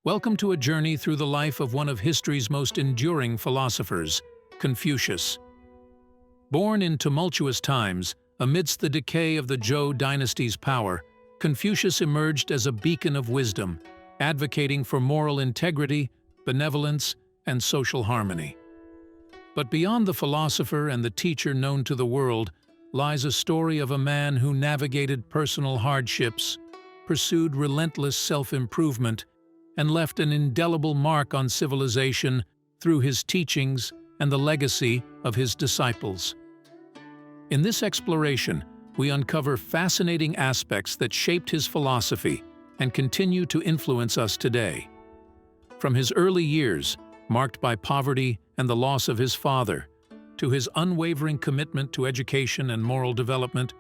Welcome to a journey through the life of one of history's most enduring philosophers, Confucius. Born in tumultuous times, amidst the decay of the Zhou dynasty's power, Confucius emerged as a beacon of wisdom, advocating for moral integrity, benevolence, and social harmony. But beyond the philosopher and the teacher known to the world lies a story of a man who navigated personal hardships, pursued relentless self-improvement, and left an indelible mark on civilization through his teachings and the legacy of his disciples. In this exploration, we uncover fascinating aspects that shaped his philosophy and continue to influence us today. From his early years, marked by poverty and the loss of his father, to his unwavering commitment to education and moral development,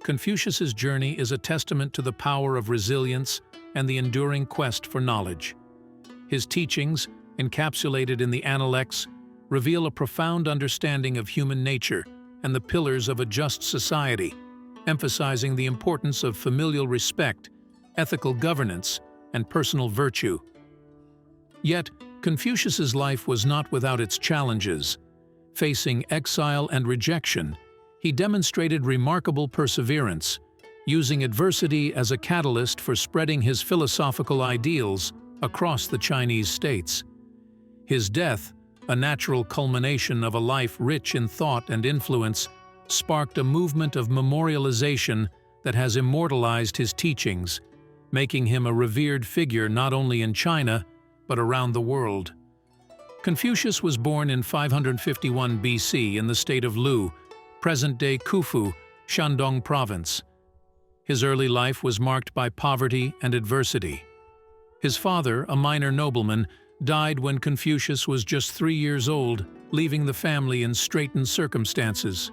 Confucius's journey is a testament to the power of resilience and the enduring quest for knowledge. His teachings, encapsulated in the Analects, reveal a profound understanding of human nature and the pillars of a just society, emphasizing the importance of familial respect, ethical governance, and personal virtue. Yet, Confucius's life was not without its challenges. Facing exile and rejection, he demonstrated remarkable perseverance, using adversity as a catalyst for spreading his philosophical ideals across the Chinese states. His death, a natural culmination of a life rich in thought and influence, sparked a movement of memorialization that has immortalized his teachings, making him a revered figure not only in China, but around the world. Confucius was born in 551 BC in the state of Lu, present-day Khufu, Shandong province. His early life was marked by poverty and adversity. His father, a minor nobleman, died when Confucius was just 3 years old, leaving the family in straitened circumstances.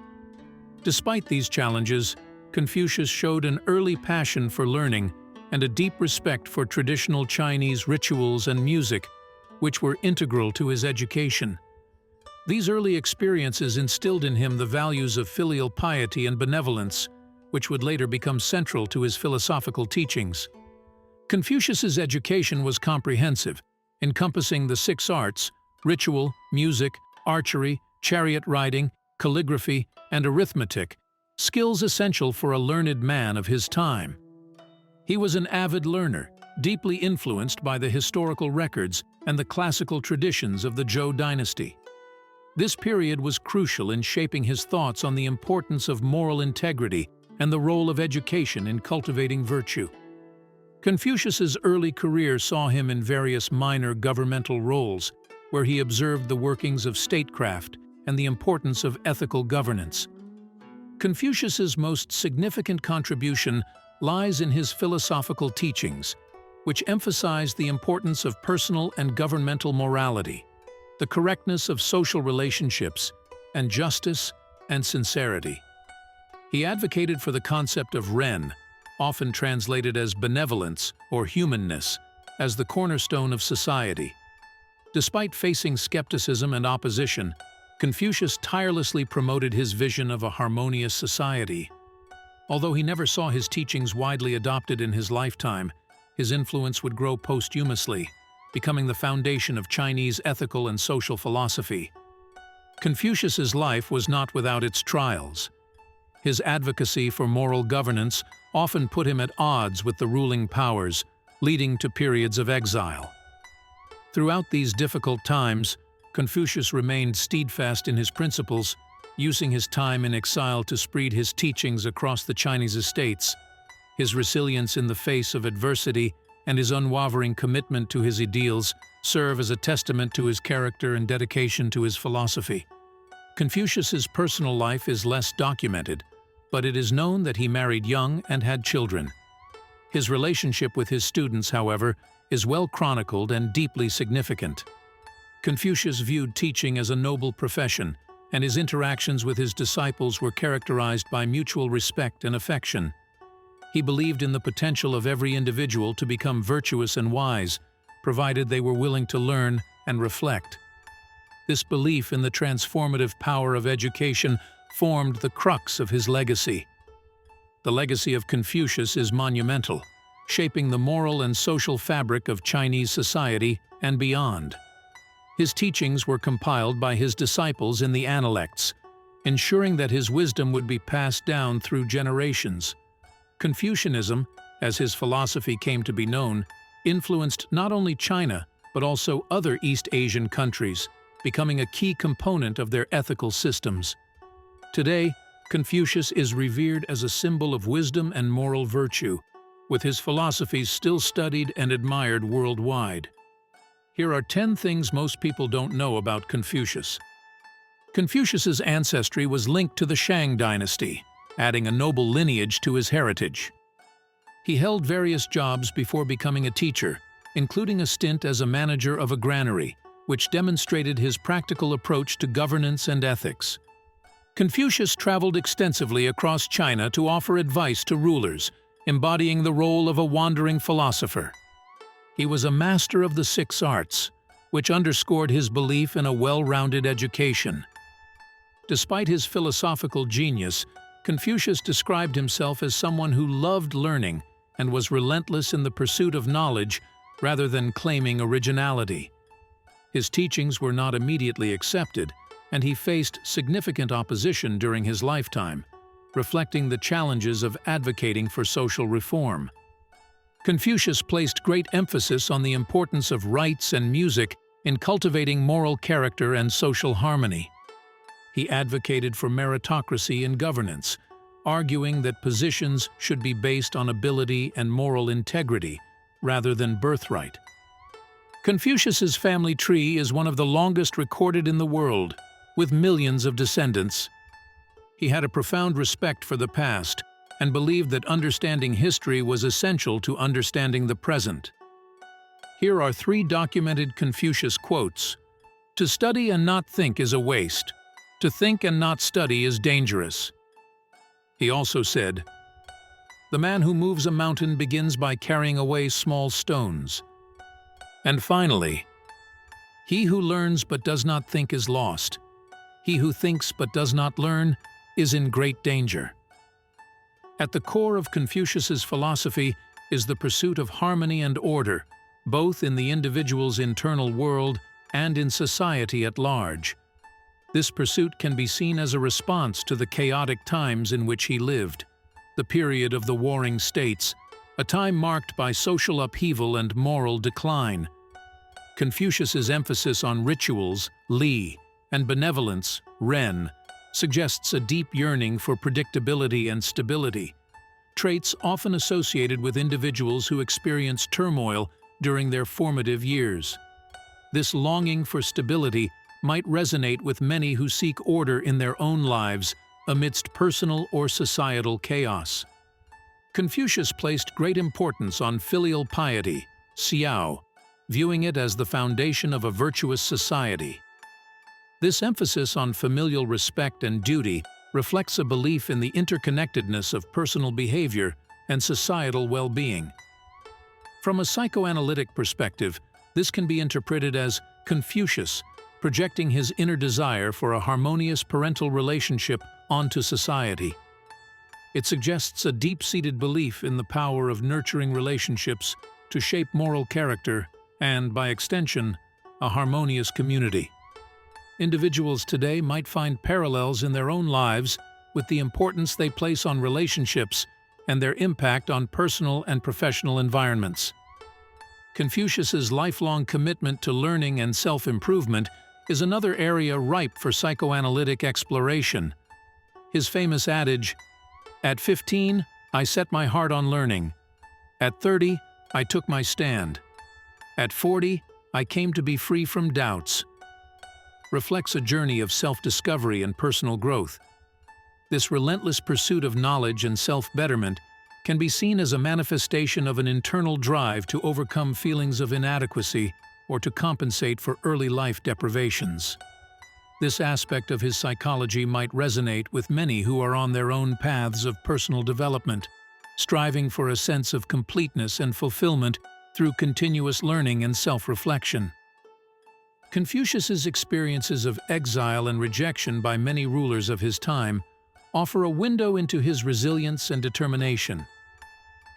Despite these challenges, Confucius showed an early passion for learning and a deep respect for traditional Chinese rituals and music, which were integral to his education. These early experiences instilled in him the values of filial piety and benevolence, which would later become central to his philosophical teachings. Confucius's education was comprehensive, encompassing the 6 arts: ritual, music, archery, chariot riding, calligraphy, and arithmetic, skills essential for a learned man of his time. He was an avid learner, deeply influenced by the historical records and the classical traditions of the Zhou dynasty. This period was crucial in shaping his thoughts on the importance of moral integrity and the role of education in cultivating virtue. Confucius's early career saw him in various minor governmental roles, where he observed the workings of statecraft and the importance of ethical governance. Confucius's most significant contribution lies in his philosophical teachings, which emphasize the importance of personal and governmental morality, the correctness of social relationships, and justice and sincerity. He advocated for the concept of Ren, often translated as benevolence or humanness, as the cornerstone of society. Despite facing skepticism and opposition, Confucius tirelessly promoted his vision of a harmonious society. Although he never saw his teachings widely adopted in his lifetime, his influence would grow posthumously, becoming the foundation of Chinese ethical and social philosophy. Confucius's life was not without its trials. His advocacy for moral governance often put him at odds with the ruling powers, leading to periods of exile. Throughout these difficult times, Confucius remained steadfast in his principles, using his time in exile to spread his teachings across the Chinese estates. His resilience in the face of adversity and his unwavering commitment to his ideals serve as a testament to his character and dedication to his philosophy. Confucius's personal life is less documented, but it is known that he married young and had children. His relationship with his students, however, is well chronicled and deeply significant. Confucius viewed teaching as a noble profession, and his interactions with his disciples were characterized by mutual respect and affection. He believed in the potential of every individual to become virtuous and wise, provided they were willing to learn and reflect. This belief in the transformative power of education formed the crux of his legacy. The legacy of Confucius is monumental. shaping the moral and social fabric of Chinese society and beyond. His teachings were compiled by his disciples in the Analects, ensuring that his wisdom would be passed down through generations. Confucianism, as his philosophy came to be known, influenced not only China, but also other East Asian countries, becoming a key component of their ethical systems. Today, Confucius is revered as a symbol of wisdom and moral virtue, with his philosophies still studied and admired worldwide. Here are 10 things most people don't know about Confucius. Confucius's ancestry was linked to the Shang dynasty, adding a noble lineage to his heritage. He held various jobs before becoming a teacher, including a stint as a manager of a granary, which demonstrated his practical approach to governance and ethics. Confucius traveled extensively across China to offer advice to rulers, embodying the role of a wandering philosopher. He was a master of the 6 arts, which underscored his belief in a well-rounded education. Despite his philosophical genius, Confucius described himself as someone who loved learning and was relentless in the pursuit of knowledge rather than claiming originality. His teachings were not immediately accepted, and he faced significant opposition during his lifetime, reflecting the challenges of advocating for social reform. Confucius placed great emphasis on the importance of rites and music in cultivating moral character and social harmony. He advocated for meritocracy in governance, arguing that positions should be based on ability and moral integrity rather than birthright. Confucius's family tree is one of the longest recorded in the world, with millions of descendants. He had a profound respect for the past and believed that understanding history was essential to understanding the present. Here are 3 documented Confucius quotes. "To study and not think is a waste. To think and not study is dangerous." He also said, "The man who moves a mountain begins by carrying away small stones." And finally, "He who learns but does not think is lost. He who thinks but does not learn is in great danger." At the core of Confucius's philosophy is the pursuit of harmony and order, both in the individual's internal world and in society at large. This pursuit can be seen as a response to the chaotic times in which he lived, the period of the warring states, a time marked by social upheaval and moral decline. Confucius's emphasis on rituals, li, and benevolence, ren, suggests a deep yearning for predictability and stability, traits often associated with individuals who experience turmoil during their formative years. This longing for stability might resonate with many who seek order in their own lives amidst personal or societal chaos. Confucius placed great importance on filial piety, xiao, viewing it as the foundation of a virtuous society. This emphasis on familial respect and duty reflects a belief in the interconnectedness of personal behavior and societal well-being. From a psychoanalytic perspective, this can be interpreted as Confucius projecting his inner desire for a harmonious parental relationship onto society. It suggests a deep-seated belief in the power of nurturing relationships to shape moral character and, by extension, a harmonious community. Individuals today might find parallels in their own lives with the importance they place on relationships and their impact on personal and professional environments. Confucius's lifelong commitment to learning and self-improvement is another area ripe for psychoanalytic exploration. His famous adage, "At 15, I set my heart on learning. At 30, I took my stand. At 40, I came to be free from doubts," reflects a journey of self-discovery and personal growth. This relentless pursuit of knowledge and self-betterment can be seen as a manifestation of an internal drive to overcome feelings of inadequacy or to compensate for early life deprivations. This aspect of his psychology might resonate with many who are on their own paths of personal development, striving for a sense of completeness and fulfillment through continuous learning and self-reflection. Confucius's experiences of exile and rejection by many rulers of his time offer a window into his resilience and determination.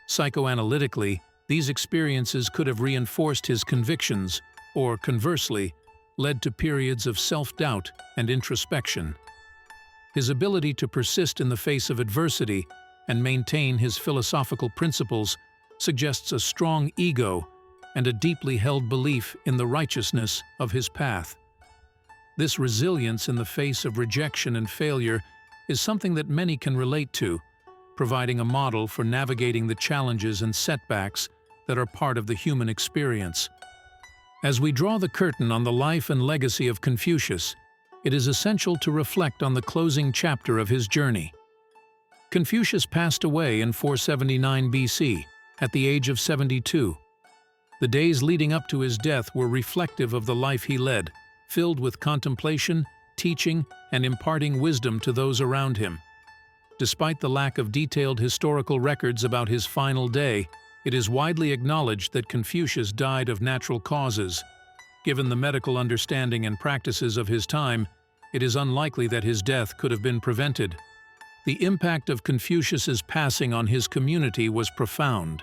Psychoanalytically, these experiences could have reinforced his convictions, or conversely, led to periods of self-doubt and introspection. His ability to persist in the face of adversity and maintain his philosophical principles suggests a strong ego and a deeply held belief in the righteousness of his path. This resilience in the face of rejection and failure is something that many can relate to, providing a model for navigating the challenges and setbacks that are part of the human experience. As we draw the curtain on the life and legacy of Confucius, it is essential to reflect on the closing chapter of his journey. Confucius passed away in 479 BC, at the age of 72. The days leading up to his death were reflective of the life he led, filled with contemplation, teaching, and imparting wisdom to those around him. Despite the lack of detailed historical records about his final day, it is widely acknowledged that Confucius died of natural causes. Given the medical understanding and practices of his time, it is unlikely that his death could have been prevented. The impact of Confucius's passing on his community was profound.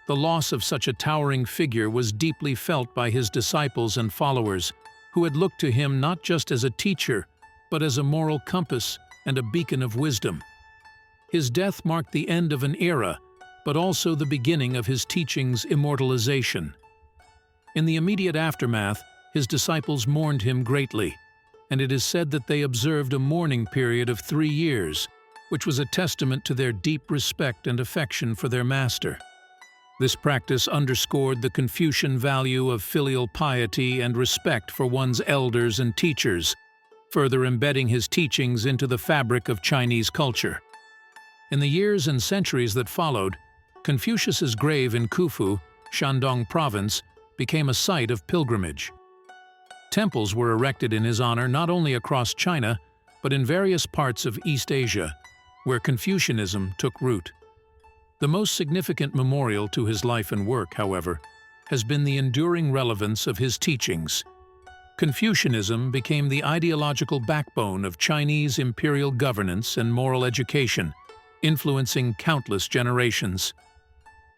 The loss of such a towering figure was deeply felt by his disciples and followers, who had looked to him not just as a teacher, but as a moral compass and a beacon of wisdom. His death marked the end of an era, but also the beginning of his teachings' immortalization. In the immediate aftermath, his disciples mourned him greatly, and it is said that they observed a mourning period of 3 years, which was a testament to their deep respect and affection for their master. This practice underscored the Confucian value of filial piety and respect for one's elders and teachers, further embedding his teachings into the fabric of Chinese culture. In the years and centuries that followed, Confucius's grave in Khufu, Shandong Province, became a site of pilgrimage. Temples were erected in his honor not only across China, but in various parts of East Asia, where Confucianism took root. The most significant memorial to his life and work, however, has been the enduring relevance of his teachings. Confucianism became the ideological backbone of Chinese imperial governance and moral education, influencing countless generations.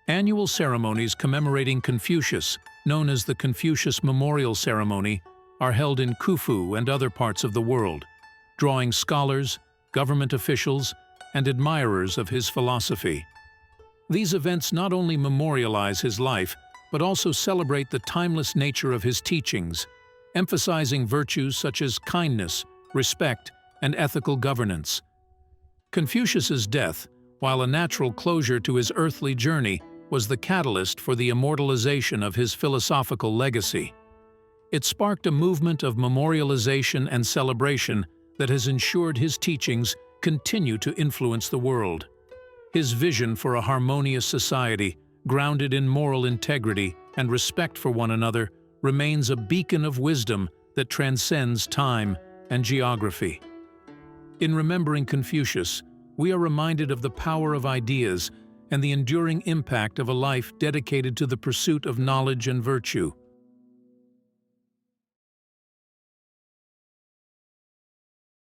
Annual ceremonies commemorating Confucius, known as the Confucius Memorial Ceremony, are held in Khufu and other parts of the world, drawing scholars, government officials, and admirers of his philosophy. These events not only memorialize his life, but also celebrate the timeless nature of his teachings, emphasizing virtues such as kindness, respect, and ethical governance. Confucius's death, while a natural closure to his earthly journey, was the catalyst for the immortalization of his philosophical legacy. It sparked a movement of memorialization and celebration that has ensured his teachings continue to influence the world. His vision for a harmonious society, grounded in moral integrity and respect for one another, remains a beacon of wisdom that transcends time and geography. In remembering Confucius, we are reminded of the power of ideas and the enduring impact of a life dedicated to the pursuit of knowledge and virtue.